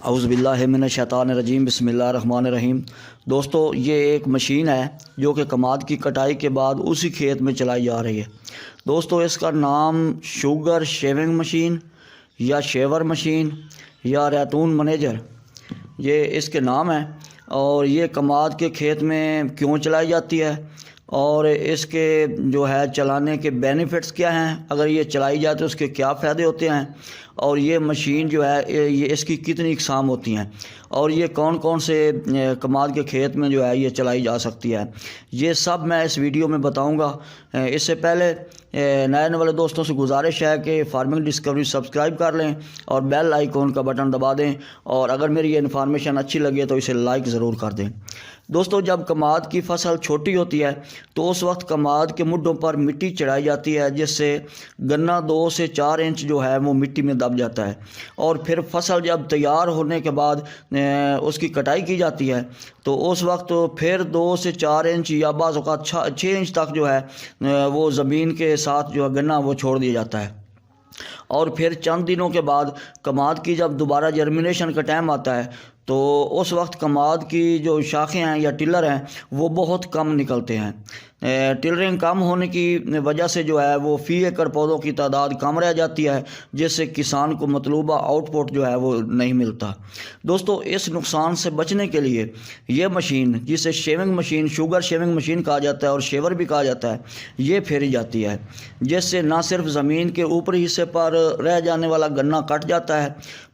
اعوذ باللہ من الشیطان الرجیم، بسم اللہ الرحمن الرحیم۔ دوستو، یہ ایک مشین ہے جو کہ کماد کی کٹائی کے بعد اسی کھیت میں چلائی جا رہی ہے۔ دوستو، اس کا نام شوگر شیونگ مشین یا شیور مشین یا ریتون منیجر، یہ اس کے نام ہیں۔ اور یہ کماد کے کھیت میں کیوں چلائی جاتی ہے اور اس کے جو ہے چلانے کے بینیفٹس کیا ہیں، اگر یہ چلائی جائے تو اس کے کیا فائدے ہوتے ہیں، اور یہ مشین جو ہے یہ اس کی کتنی اقسام ہوتی ہیں، اور یہ کون کون سے کماد کے کھیت میں جو ہے یہ چلائی جا سکتی ہے، یہ سب میں اس ویڈیو میں بتاؤں گا۔ اس سے پہلے نئے والے دوستوں سے گزارش ہے کہ فارمنگ ڈسکوری سبسکرائب کر لیں اور بیل آئیکن کا بٹن دبا دیں، اور اگر میری یہ انفارمیشن اچھی لگے تو اسے لائک ضرور کر دیں۔ دوستو، جب کماد کی فصل چھوٹی ہوتی ہے تو اس وقت کماد کے مڈوں پر مٹی چڑھائی جاتی ہے، جس سے گنا 2 سے 4 انچ جو ہے وہ مٹی میں دب جاتا ہے، اور پھر فصل جب تیار ہونے کے بعد اس کی کٹائی کی جاتی ہے تو اس وقت پھر 2 سے 4 انچ یا بعض اوقات 6 انچ تک جو ہے وہ زمین کے ساتھ جو ہے گنا وہ چھوڑ دیا جاتا ہے، اور پھر چند دنوں کے بعد کماد کی جب دوبارہ جرمینیشن کا ٹائم آتا ہے تو اس وقت کماد کی جو شاخیں ہیں یا ٹلر ہیں وہ بہت کم نکلتے ہیں۔ ٹلرنگ کم ہونے کی وجہ سے جو ہے وہ فی ایکڑ پودوں کی تعداد کم رہ جاتی ہے، جس سے کسان کو مطلوبہ آؤٹ پٹ جو ہے وہ نہیں ملتا۔ دوستو، اس نقصان سے بچنے کے لیے یہ مشین، جسے shaving machine, sugar shaving machine کہا جاتا ہے اور شیور بھی کہا جاتا ہے، یہ پھیری جاتی ہے، جس سے نہ صرف زمین کے اوپری حصے پر رہ جانے والا گنا کٹ جاتا ہے،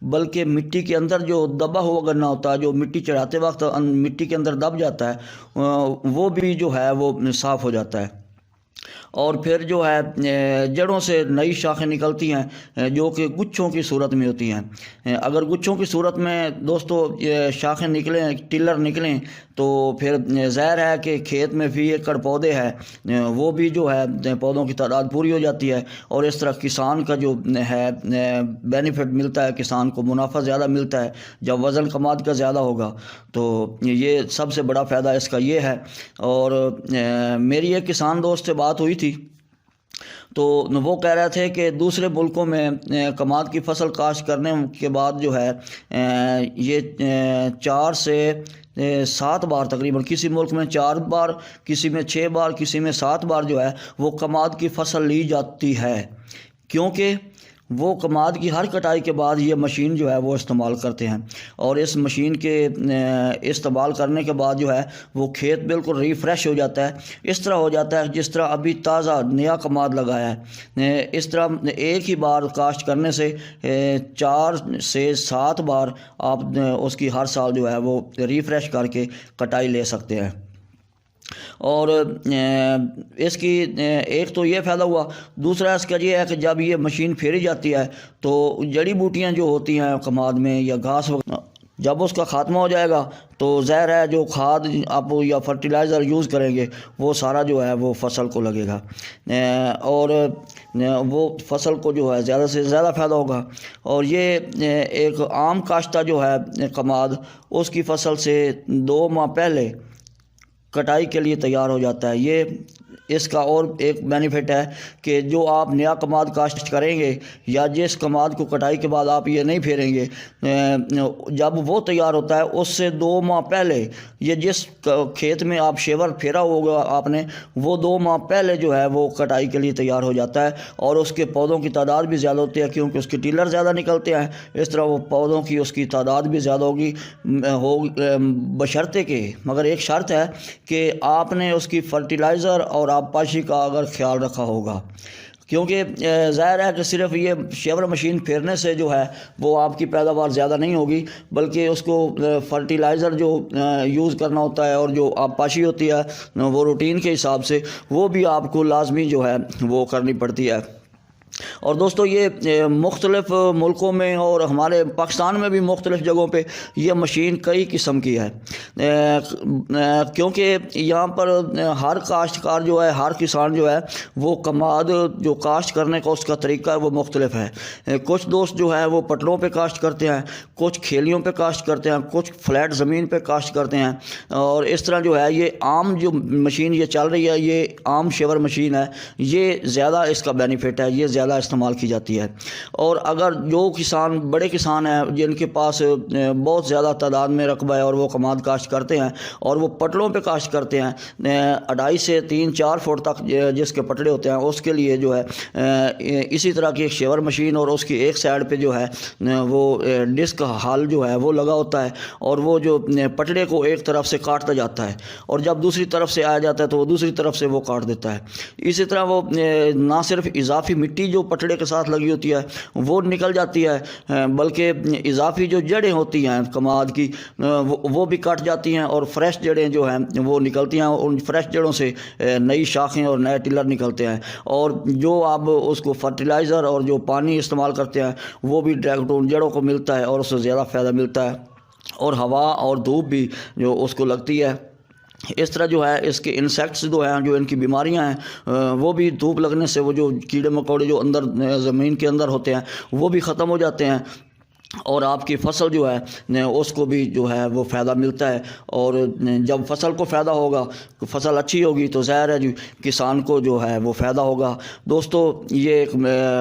بلکہ مٹی کے اندر جو دبا ہوا گنا ہوتا ہے، جو مٹی چڑھاتے وقت مٹی کے اندر دب جاتا ہے، وہ بھی جو ہے وہ صاف ہو جاتا ہے، اور پھر جو ہے جڑوں سے نئی شاخیں نکلتی ہیں جو کہ گچھوں کی صورت میں ہوتی ہیں۔ اگر گچھوں کی صورت میں دوستو شاخیں نکلیں، ٹلر نکلیں، تو پھر ظاہر ہے کہ کھیت میں فی ایکڑ پودے ہیں وہ بھی جو ہے پودوں کی تعداد پوری ہو جاتی ہے، اور اس طرح کسان کا جو ہے بینیفٹ ملتا ہے، کسان کو منافع زیادہ ملتا ہے جب وزن کماد کا زیادہ ہوگا، تو یہ سب سے بڑا فائدہ اس کا یہ ہے۔ اور میری ایک کسان دوست سے بات ہوئی تھی تو وہ کہہ رہے تھے کہ دوسرے ملکوں میں کماد کی فصل کاشت کرنے کے بعد جو ہے یہ 4 سے 7 بار تقریباً، کسی ملک میں 4 بار، کسی میں 6 بار، کسی میں 7 بار جو ہے وہ کماد کی فصل لی جاتی ہے، کیونکہ وہ کماد کی ہر کٹائی کے بعد یہ مشین جو ہے وہ استعمال کرتے ہیں، اور اس مشین کے استعمال کرنے کے بعد جو ہے وہ کھیت بالکل ریفریش ہو جاتا ہے، اس طرح ہو جاتا ہے جس طرح ابھی تازہ نیا کماد لگایا ہے۔ اس طرح ایک ہی بار کاشت کرنے سے 4 سے 7 بار آپ اس کی ہر سال جو ہے وہ ریفریش کر کے کٹائی لے سکتے ہیں۔ اور اس کی ایک تو یہ فائدہ ہوا، دوسرا اس کا یہ ہے کہ جب یہ مشین پھیری جاتی ہے تو جڑی بوٹیاں جو ہوتی ہیں کماد میں یا گھاس وغیرہ، جب اس کا خاتمہ ہو جائے گا تو ظاہر ہے جو کھاد آپ یا فرٹیلائزر یوز کریں گے وہ سارا جو ہے وہ فصل کو لگے گا، اور وہ فصل کو جو ہے زیادہ سے زیادہ فائدہ ہوگا۔ اور یہ ایک عام کاشتہ جو ہے کماد، اس کی فصل سے 2 ماہ پہلے کٹائی کے لیے تیار ہو جاتا ہے۔ یہ اس کا اور ایک بینیفٹ ہے کہ جو آپ نیا کماد کاشت کریں گے یا جس کماد کو کٹائی کے بعد آپ یہ نہیں پھیریں گے، جب وہ تیار ہوتا ہے اس سے 2 ماہ پہلے یہ جس کھیت میں آپ شیور پھیرا ہوگا آپ نے، وہ 2 ماہ پہلے جو ہے وہ کٹائی کے لیے تیار ہو جاتا ہے، اور اس کے پودوں کی تعداد بھی زیادہ ہوتی ہے کیونکہ اس کے ٹیلر زیادہ نکلتے ہیں، اس طرح وہ پودوں کی اس کی تعداد بھی زیادہ ہوگی بشرطے کہ، مگر ایک شرط ہے کہ آپ نے اس کی فرٹیلائزر اور آپ پاشی کا اگر خیال رکھا ہوگا، کیونکہ ظاہر ہے کہ صرف یہ شیور مشین پھیرنے سے جو ہے وہ آپ کی پیداوار زیادہ نہیں ہوگی، بلکہ اس کو فرٹیلائزر جو یوز کرنا ہوتا ہے اور جو آپ پاشی ہوتی ہے وہ روٹین کے حساب سے وہ بھی آپ کو لازمی جو ہے وہ کرنی پڑتی ہے۔ اور دوستو، یہ مختلف ملکوں میں اور ہمارے پاکستان میں بھی مختلف جگہوں پہ یہ مشین کئی قسم کی ہے، کیونکہ یہاں پر ہر کاشتکار جو ہے، ہر کسان جو ہے وہ کماد جو کاشت کرنے کا اس کا طریقہ ہے وہ مختلف ہے۔ کچھ دوست جو ہے وہ پٹلوں پہ کاشت کرتے ہیں، کچھ کھیلیوں پہ کاشت کرتے ہیں، کچھ فلیٹ زمین پہ کاشت کرتے ہیں، اور اس طرح جو ہے یہ عام جو مشین یہ چل رہی ہے، یہ عام شیور مشین ہے، یہ زیادہ اس کا بینیفٹ ہے، یہ زیادہ زیادہ استعمال کی جاتی ہے۔ اور اگر جو کسان بڑے کسان ہیں جن کے پاس بہت زیادہ تعداد میں رقبہ ہے اور وہ کماد کاشت کرتے ہیں اور وہ پٹڑوں پہ کاشت کرتے ہیں 2.5 سے 3-4 فٹ تک جس کے پٹڑے ہوتے ہیں، اس کے لیے جو ہے اسی طرح کی ایک شیور مشین اور اس کی ایک سائڈ پہ جو ہے وہ ڈسک ہل جو ہے وہ لگا ہوتا ہے اور وہ جو پٹڑے کو ایک طرف سے کاٹتا جاتا ہے اور جب دوسری طرف سے آیا جاتا ہے تو وہ دوسری طرف سے وہ کاٹ دیتا ہے۔ اسی طرح وہ نہ صرف اضافی مٹی جو پٹڑے کے ساتھ لگی ہوتی ہے وہ نکل جاتی ہے، بلکہ اضافی جو جڑیں ہوتی ہیں کماد کی وہ بھی کٹ جاتی ہیں اور فریش جڑیں جو ہیں وہ نکلتی ہیں، ان فریش جڑوں سے نئی شاخیں اور نئے ٹلر نکلتے ہیں، اور جو آپ اس کو فرٹیلائزر اور جو پانی استعمال کرتے ہیں وہ بھی ڈائریکٹ ان جڑوں کو ملتا ہے اور اس سے زیادہ فائدہ ملتا ہے، اور ہوا اور دھوپ بھی جو اس کو لگتی ہے۔ اس طرح جو ہے اس کے انسیکٹس جو ہیں، جو ان کی بیماریاں ہیں، وہ بھی دھوپ لگنے سے وہ جو کیڑے مکوڑے جو اندر زمین کے اندر ہوتے ہیں وہ بھی ختم ہو جاتے ہیں، اور آپ کی فصل جو ہے اس کو بھی جو ہے وہ فائدہ ملتا ہے۔ اور جب فصل کو فائدہ ہوگا، فصل اچھی ہوگی تو ظاہر ہے جو کسان کو جو ہے وہ فائدہ ہوگا۔ دوستو، یہ ایک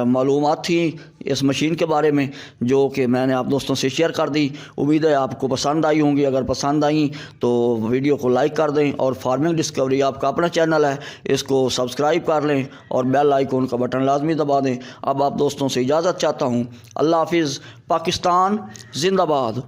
معلومات تھی اس مشین کے بارے میں جو کہ میں نے آپ دوستوں سے شیئر کر دی۔ امید ہے آپ کو پسند آئی ہوں گی۔ اگر پسند آئیں تو ویڈیو کو لائک کر دیں، اور فارمنگ ڈسکوری آپ کا اپنا چینل ہے، اس کو سبسکرائب کر لیں اور بیل آئیکن کا بٹن لازمی دبا دیں۔ اب آپ دوستوں سے اجازت چاہتا ہوں۔ اللہ حافظ۔ پاکستان زندہ باد۔